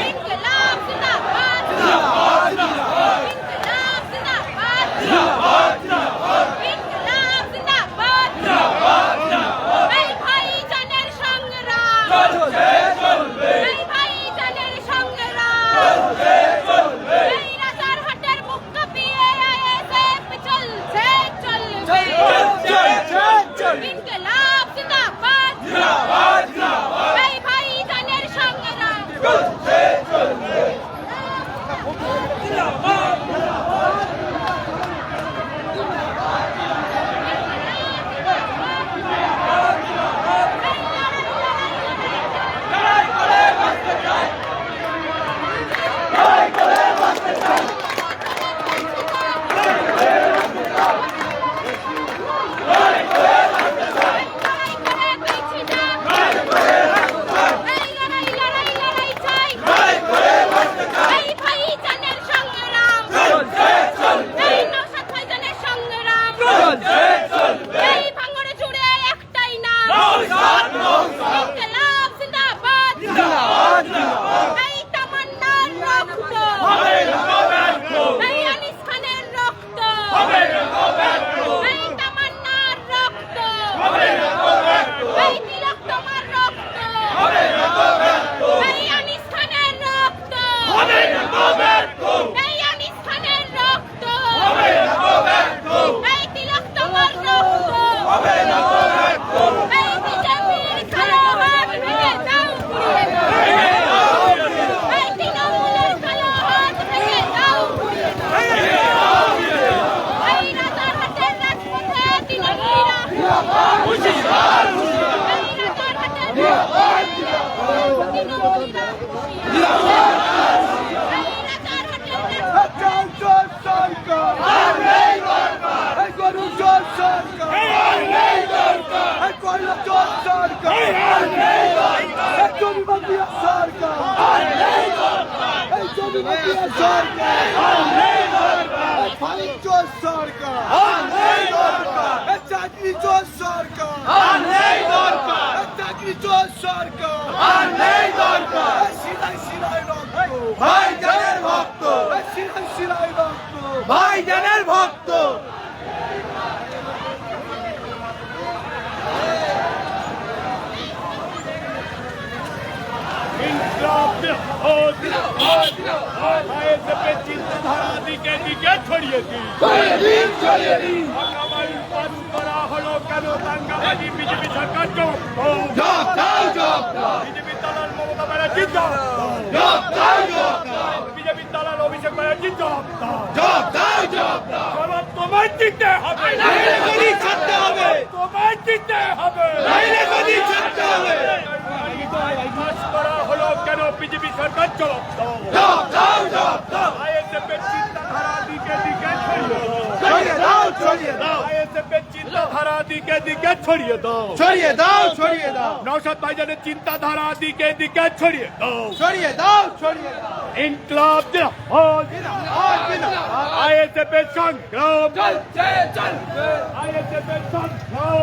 ইনকিলাব জিন্দাবাদ ইনকিলাব জিন্দাবাদ ইনকিলাব জিন্দাবাদ এই ভাইজানের সংগ্রাম এই ভাইজানের সংগ্রাম এই রাজারহাটের বুক কাঁপিয়ে আইএসএফ চলছে চলবে ইনকিলাব জিন্দাবাদ এই ভাইজানের সংগ্রাম ভাইজানের ভক্ত চিন্তাধারা দিকে দিকে ছড়িয়ে দিই ভাঙাবাড়ি পাস করা হলো কেন দাঙ্গাবাজি বিজেপি সরকার বিজেপি দালাল মমতা ব্যানার্জি বিজেপি দালাল অভিষেক ব্যানার্জি জবাব তোমায় দিতে হবে তোমায় দিতে হবে পাস করা হলো কেন বিজেপি সরকার জবাব দাও আইএসএফের চিন্তাধারা দিকে দিকে ছড়িয়ে দাও আইএসএফের চিন্তাধারা দিকে দিকে ছড়িয়ে দাও নওশাদ ভাইজানের চিন্তাধারা দিকে দিকে ছড়িয়ে দাও ইনকলাব আইএসএফের সংগ্রাম আইএসএফের সংগ্রাম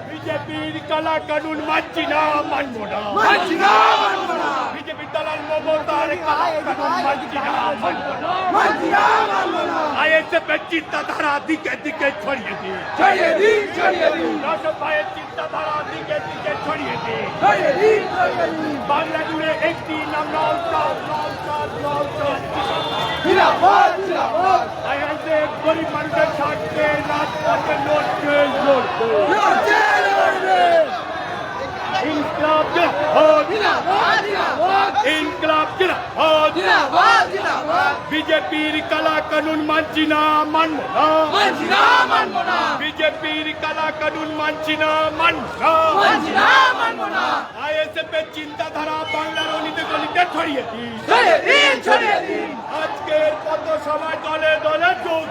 বিজেপির কালা কানুন মানছি না মানবো না বিজেপি দালাল মমতার কালা কানুন মানছি না আইএসএফের চিন্তাধারা দিকে দিকে ছড়িয়ে দিই নওশাদ ভাইয়ের চিন্তাধারা দিকে দিকে ছড়িয়ে দিই বাংলা জুড়ে একটি নাম নওশাদ আইএসএফ গরিব মানুষের স্বার্থে রাজপথে লড়বে ইনকলাব বিজেপির কালা কানুন মানছি না মানবো না বিজেপির কালা কানুন মানছি না মানবো না আইএসএফের চিন্তাধারা বাংলার অলিতে গলিতে গলিতে ছড়িয়ে দিন আজকের কত সবাই দলে দলে যোগ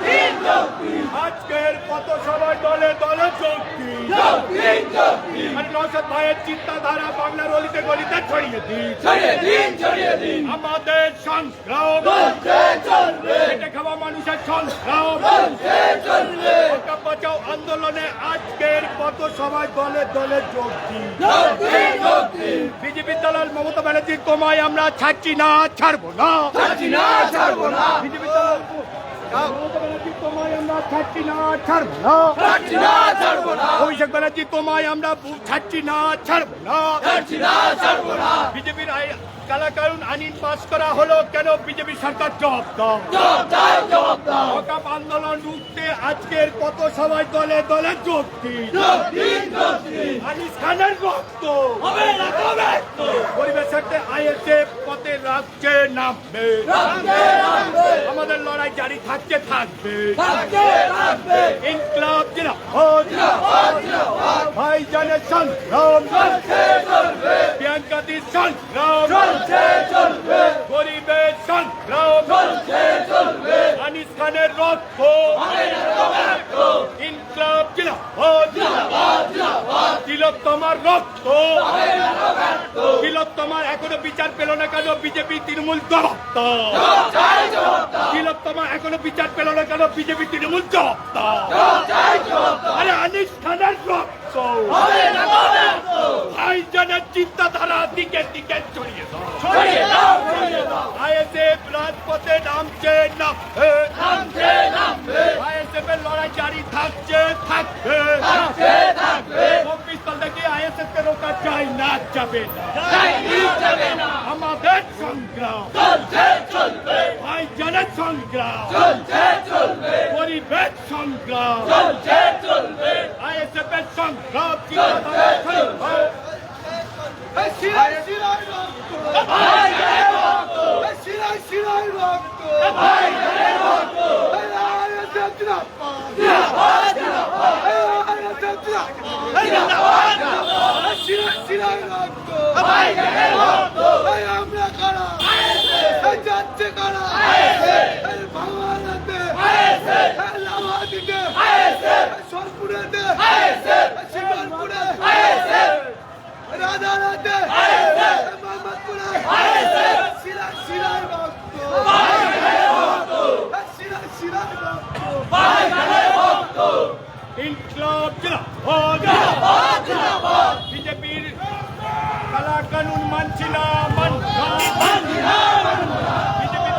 দিন আজকের কত সবাই দলে দলে যোগ দিন আর নওশাদ ভাইয়ের চিন্তাধারা বাংলার অলিতে গলিতে ছড়িয়ে দিন আমাদের সংগ্রাম খেটে খাওয়া মানুষের সংগ্রাম টাকা বাঁচাও আন্দোলনে আজকের কত সবাই দলে দলে যোগ দিন বিজেপি দলাল মমতা ব্যানার্জির তোমায় আমরা ছাড়ছি না ছাড়বো না বিজেপি দলাল মমতা ব্যানার্জির তোমায় আমরা ছাড়ছি না ছাড়বো না অভিষেক ব্যানার্জি তোমায় আমরা ছাড়ছি না ছাড়বো না বিজেপির কালাকানুন আইন পাস করা হলো কেন বিজেপি সরকার জবাব দাও আন্দোলন রুখতে আজকের কত সবাই দলে দলে যোগ দিন আনিস খানের রক্ত পরিবেশ স্বার্থে আইএসএফ পথে রাখছে নামবে আমাদের লড়াই জারি থাকবে ইনকলাব জিন্দাবাদ ভাইজানের সংগ্রাম প্রিয়াঙ্কাদির সংগ্রাম গরিবের সংগ্রাম আনিস খানের রক্ত ইনকলাব জিন্দাবাদ তিলোত্তমার রক্ত তিলোত্তমার এখনো বিচার পেল না কেন বিজেপি তৃণমূল জবাব তিলোত্তমা এখনো বিচার পেল না কেন বিজেপি তৃণমূল জবাব আরে আনিস খানের রক্ত ভাইজানের চিন্তাধারা দিকে দিকে ছড়িয়ে দাও আইএসএফ রাজপথে নামছে আইএসএফ এর লড়াই জারি থাকবে পিস্তল থেকে আইএসএফ কে রোকা যায় না যাবে না আমাদের সংগ্রাম ভাইজানের সংগ্রাম পরিবেশ সংগ্রাম আইএসএফ এর সংগ্রাম আমরা কারা যাচ্ছে কারা ভাঙাতে লাভাদিতে সোনপুরেতে শিবপুরে রাধারাতে মোহাম্মদপুরে শিরায় ভক্ত শিরায় ভক্ত ইনকলাব জিন্দাবাদ বিজেপির কালা কানুন মানছি না বিজেপি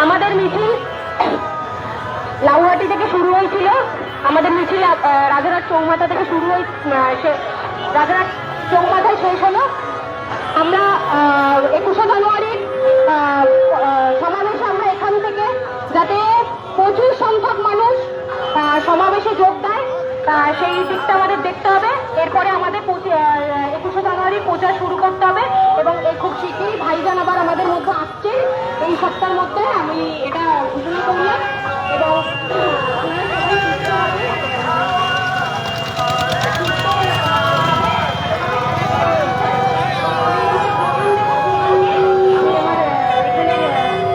আমাদের মিছিল লাউহাটি থেকে শুরু হয়েছিল। আমাদের মিছিল রাজারহাট চৌমাথা থেকে শুরু হয়ে রাজারহাট চৌমাথায় শেষ হলো। আমরা 21শে জানুয়ারির সমাবেশে আমরা এখান থেকে যাতে প্রচুর সংখ্যক মানুষ সমাবেশে যোগ দেয় সেই দিকটা আমাদের দেখতে হবে। এরপরে আমাদের 21শে জানুয়ারি প্রচার শুরু করতে হবে এবং খুব শীঘ্রই ভাইজান আবার আমাদের মধ্যে আসছে এই সপ্তাহের মধ্যে, আমি এটা ঘোষণা করলাম। এবং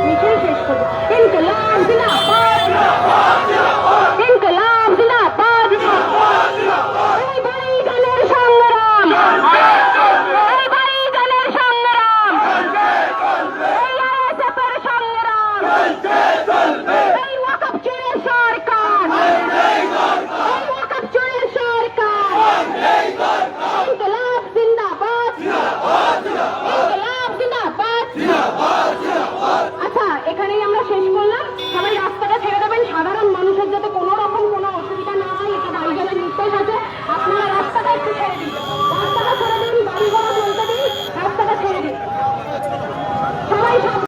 মিছিল শেষ করবো। এই তো লাগছে না।